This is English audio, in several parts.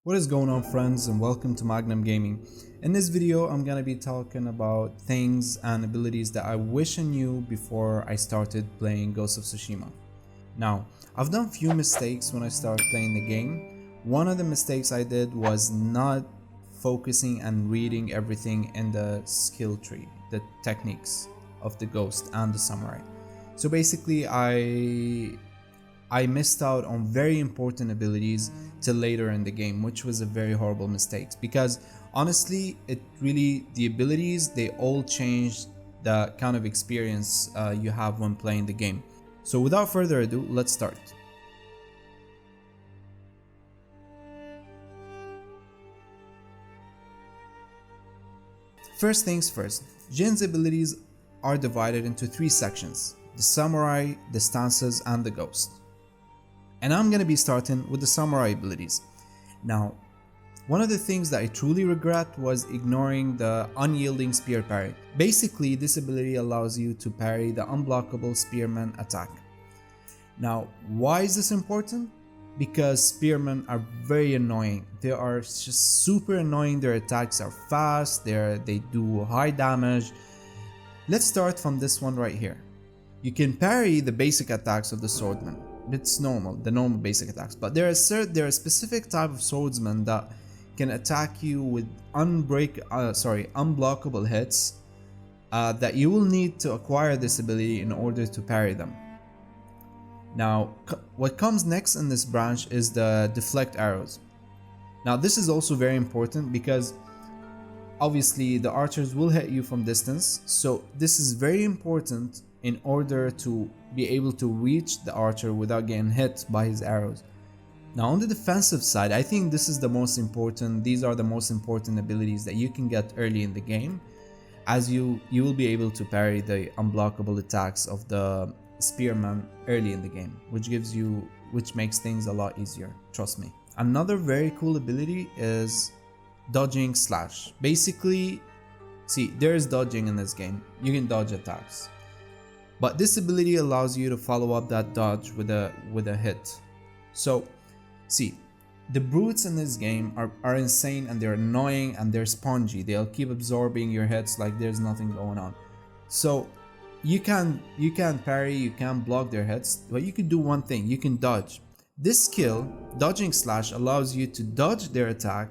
What is going on, friends, and welcome to Magnum Gaming. In this video I'm gonna be talking about things and abilities that I wish I knew before I started playing Ghost of Tsushima. Now, I've done few mistakes when I started playing the game. One of the mistakes I did was not focusing and reading everything in the skill tree, the techniques of the ghost and the samurai. So basically I missed out on very important abilities till later in the game, which was a very horrible mistake, because honestly the abilities, they all changed the kind of experience you have when playing the game. So without further ado, let's start. First things first, Jin's abilities are divided into three sections: the samurai, the stances, and the ghost. And I'm gonna be starting with the samurai abilities. Now, one of the things that I truly regret was ignoring the unyielding spear parry. Basically, this ability allows you to parry the unblockable spearman attack. Now, why is this important? Because spearmen are very annoying. They are just super annoying. Their attacks are fast, they do high damage. Let's start from this one right here. You can parry the basic attacks of the swordman. It's normal, the normal basic attacks, but there are a specific type of swordsman that can attack you with unblockable hits that you will need to acquire this ability in order to parry them. Now, what comes next in this branch is the deflect arrows. Now, this is also very important because obviously the archers will hit you from distance, so this is very important in order to be able to reach the archer without getting hit by his arrows. Now, on the defensive side, I think these are the most important abilities that you can get early in the game, as you will be able to parry the unblockable attacks of the spearman early in the game, which makes things a lot easier, trust me. Another very cool ability is dodging slash. Basically, see, there is dodging in this game. You can dodge attacks, but this ability allows you to follow up that dodge with a hit. So see, the brutes in this game are insane, and they're annoying, and they're spongy. They'll keep absorbing your hits like there's nothing going on. So you can parry, you can block their hits, but you can do one thing: you can dodge. This skill, dodging slash, allows you to dodge their attack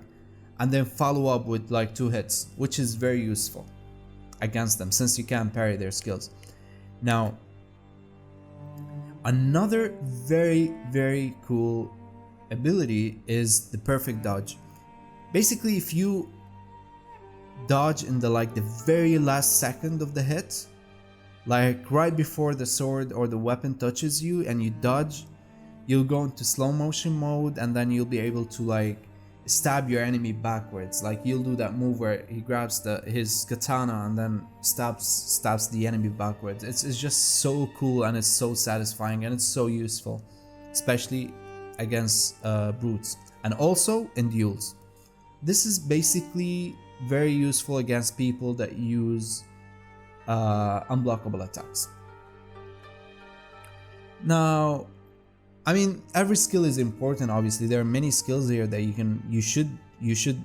and then follow up with like 2 hits, which is very useful against them since you can parry their skills. Now, another very cool ability is the perfect dodge. Basically, if you dodge in the very last second of the hit, like right before the sword or the weapon touches you and you dodge, you'll go into slow motion mode, and then you'll be able to stab your enemy backwards. Like, you'll do that move where he grabs his katana and then stabs the enemy backwards. It's just so cool, and it's so satisfying, and it's so useful, especially against brutes and also in duels. This is basically very useful against people that use unblockable attacks. Now, I mean, every skill is important. Obviously, there are many skills here that you should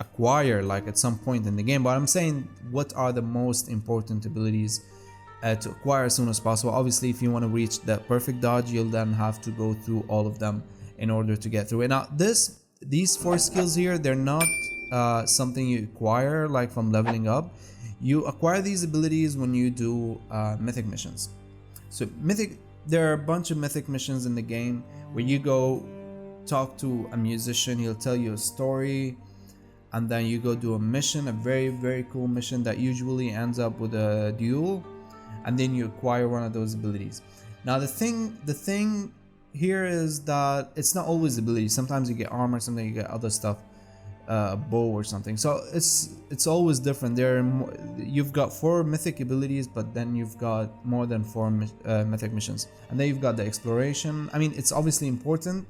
acquire at some point in the game. But I'm saying, what are the most important abilities to acquire as soon as possible? Obviously, if you want to reach the perfect dodge, you'll then have to go through all of them in order to get through it. Now, these 4 skills here, they're not something you acquire from leveling up. You acquire these abilities when you do mythic missions. So there are a bunch of mythic missions in the game where you go talk to a musician, he'll tell you a story, and then you go do a mission, a very cool mission that usually ends up with a duel, and then you acquire one of those abilities. Now, the thing here is that it's not always abilities. Sometimes you get armor, sometimes you get other stuff, bow or something. So it's always different. You've got 4 mythic abilities, but then you've got more than 4 mythic missions, and then you've got the exploration. I mean, it's obviously important,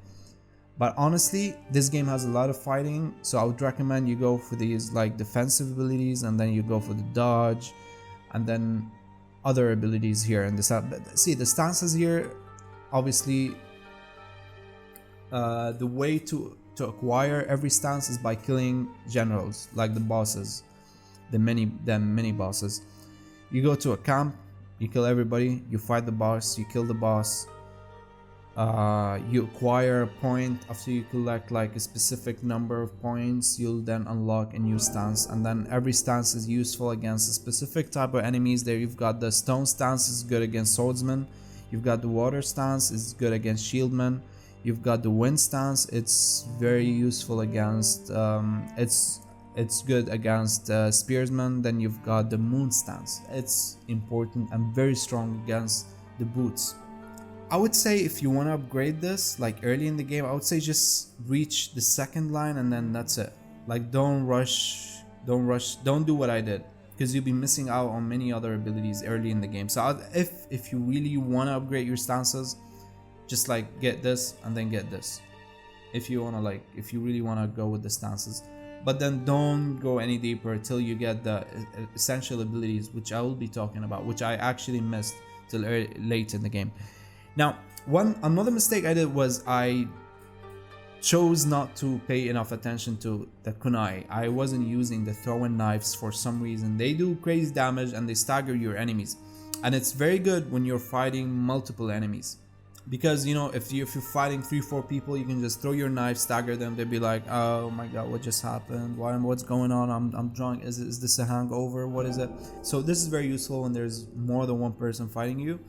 but honestly, this game has a lot of fighting, so I would recommend you go for these defensive abilities, and then you go for the dodge, and then other abilities here. And see, the stances here, obviously, the way to to acquire every stance is by killing generals, like the bosses, the mini bosses. You go to a camp, you kill everybody, you fight the boss, you kill the boss. You acquire a point after you collect like a specific number of points. You'll then unlock a new stance, and then every stance is useful against a specific type of enemies. There you've got the stone stance, is good against swordsmen. You've got the water stance, is good against shieldmen. You've got the wind stance, it's very useful against it's good against spearsmen. Then you've got the moon stance, it's important and very strong against the boots. I would say if you want to upgrade this like early in the game, I would say just reach the second line and then that's it. Like don't rush, don't do what I did, because you'll be missing out on many other abilities early in the game. So if you really want to upgrade your stances, just like get this and then get this. If you really want to go with the stances, but then don't go any deeper till you get the essential abilities, which I will be talking about, which I actually missed till late in the game. Now, another mistake I did was I chose not to pay enough attention to the kunai. I wasn't using the throwing knives for some reason. They do crazy damage and they stagger your enemies, and it's very good when you're fighting multiple enemies, because you know if you're fighting 3-4 people, you can just throw your knife, stagger them. They'll be like, oh my god, what just happened? What's going on? I'm drunk. Is this a hangover? What is it? So this is very useful when there's more than one person fighting you.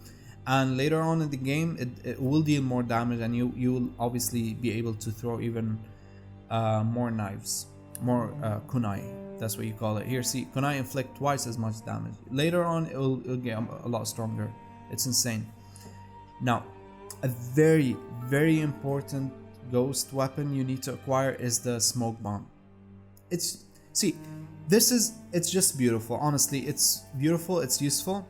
And later on in the game, it will deal more damage, and you will obviously be able to throw even more knives, more kunai. That's what you call it. Here, see, kunai inflict twice as much damage. Later on, it'll get a lot stronger. It's insane. Now, a very, very important ghost weapon you need to acquire is the smoke bomb. It's just beautiful. Honestly, it's beautiful. It's useful.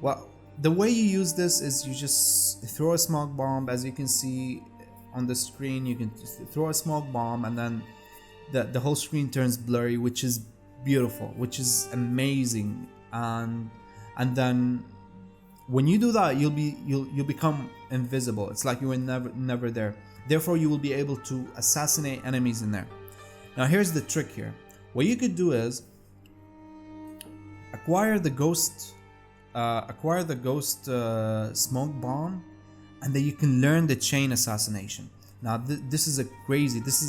Well, the way you use this is you just throw a smoke bomb. As you can see on the screen, you can throw a smoke bomb and then the whole screen turns blurry, which is beautiful, which is amazing. And then when you do that, you'll become invisible. It's like you were never there. Therefore, you will be able to assassinate enemies in there. Now, here's the trick here. What you could do is acquire the ghost smoke bomb, and then you can learn the chain assassination. Now this is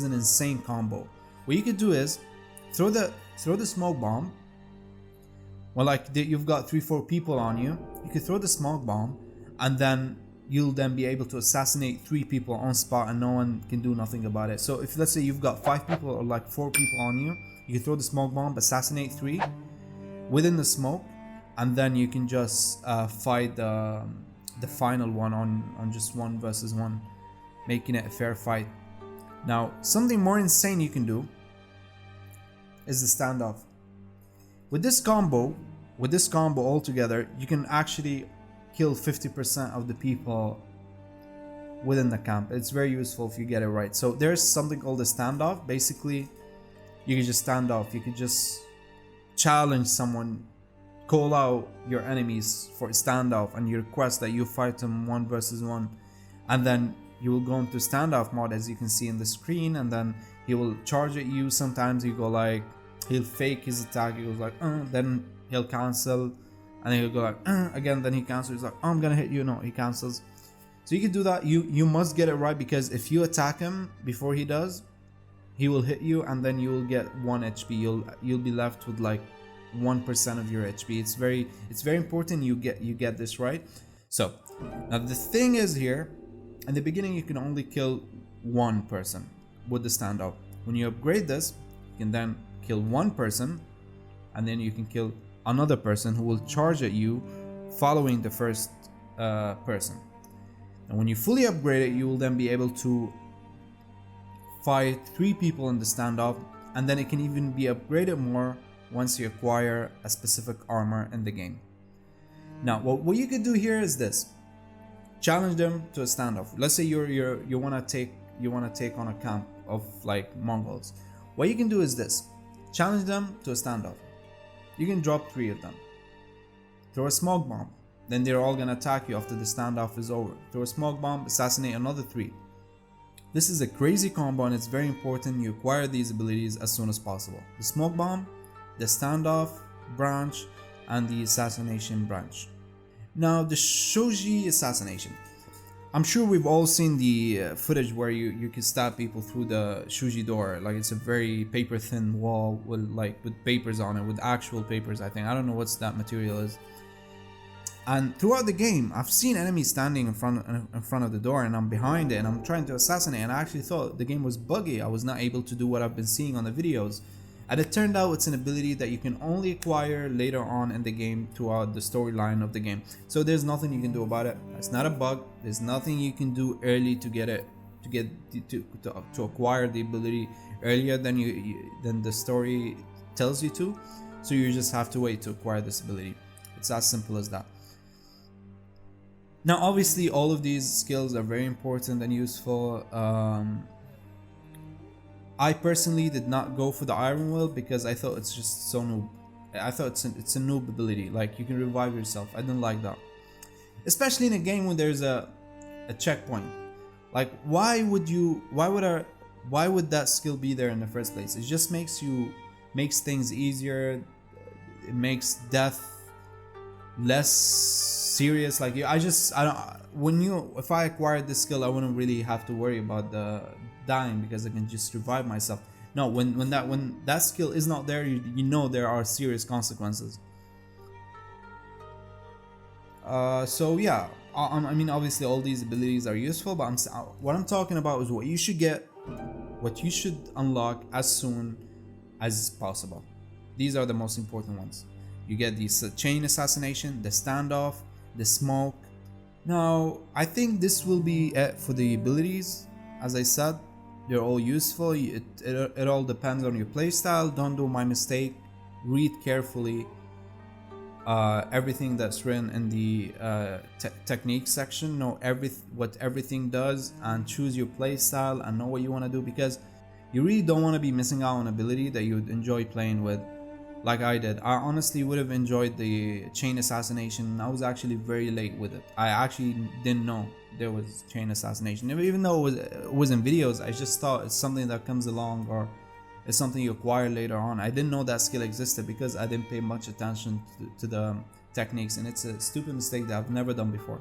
an insane combo. What you could do is throw the smoke bomb. Well, like you've got 3-4 people on you, you could throw the smoke bomb, and then you'll then be able to assassinate 3 people on spot, and no one can do nothing about it. So if let's say you've got 5 people or like 4 people on you, you can throw the smoke bomb, assassinate 3 within the smoke, and then you can just fight the final one on just 1 versus 1, making it a fair fight. Now, something more insane you can do is the standoff. With this combo altogether, you can actually kill 50% of the people within the camp. It's very useful if you get it right. So there's something called a standoff. Basically, you can just stand off. You can just challenge someone, call out your enemies for a standoff, and you request that you fight them 1 versus 1, and then you will go into standoff mode, as you can see in the screen, and then he will charge at you. Sometimes you go like, he'll fake his attack, he goes like then he'll cancel, and then he'll go like again, then he cancels, he's like, I'm gonna hit you, no, he cancels. So you can do that. You must get it right, because if you attack him before he does, he will hit you, and then you will get 1 HP. You'll be left with like 1% of your HP. It's very important you get this right. So now the thing is, here in the beginning you can only kill 1 person with the standoff. When you upgrade this, you can then kill 1 person, and then you can kill another person who will charge at you following the first person. And when you fully upgrade it, you will then be able to fight 3 people in the standoff, and then it can even be upgraded more once you acquire a specific armor in the game. Now, what you could do here is this: challenge them to a standoff. Let's say you wanna take on a camp of like Mongols. What you can do is this: challenge them to a standoff. You can drop 3 of them. Throw a smoke bomb. Then they're all gonna attack you after the standoff is over. Throw a smoke bomb, assassinate another 3. This is a crazy combo and it's very important you acquire these abilities as soon as possible. The smoke bomb, the standoff branch, and the assassination branch. Now the Shoji assassination. I'm sure we've all seen the footage where you can stab people through the Shuji door. Like it's a very paper thin wall with papers on it, with actual papers. I don't know what's that material is. And throughout the game, I've seen enemies standing in front of the door, and I'm behind it, and I'm trying to assassinate. And I actually thought the game was buggy. I was not able to do what I've been seeing on the videos. And it turned out it's an ability that you can only acquire later on in the game throughout the storyline of the game. So there's nothing you can do about it. It's not a bug. There's nothing you can do early to get it, to acquire the ability earlier than the story tells you to. So you just have to wait to acquire this ability. It's as simple as that. Now, obviously, all of these skills are very important and useful. I personally did not go for the Iron Will because I thought it's just so noob. I thought it's a noob ability, like you can revive yourself. I didn't like that, especially in a game when there's a checkpoint. Like, why would that skill be there in the first place? It just makes things easier. It makes death less serious. Like if I acquired this skill, I wouldn't really have to worry about the dying because I can just revive myself. No, when that skill is not there, you know there are serious consequences. So yeah, I mean, obviously all these abilities are useful, but what I'm talking about is what you should unlock as soon as possible. These are the most important ones. You get the chain assassination, the standoff, the smoke. Now, I think this will be it for the abilities. As I said, they're all useful. It all depends on your playstyle. Don't do my mistake. Read carefully everything that's written in the technique section. Know what everything does, and choose your playstyle and know what you want to do, because you really don't want to be missing out on ability that you would enjoy playing with. Like I did. I honestly would have enjoyed the chain assassination. I was actually very late with it. I actually didn't know there was chain assassination. Even though it was in videos, I just thought it's something that comes along, or it's something you acquire later on. I didn't know that skill existed because I didn't pay much attention to the techniques, and it's a stupid mistake that I've never done before.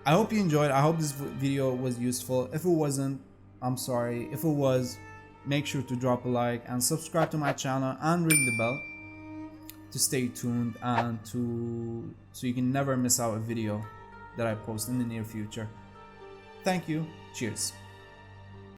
I hope you enjoyed. I hope this video was useful. If it wasn't, I'm sorry. If it was, make sure to drop a like and subscribe to my channel and ring the bell to stay tuned and so you can never miss out a video that I post in the near future. Thank you. Cheers.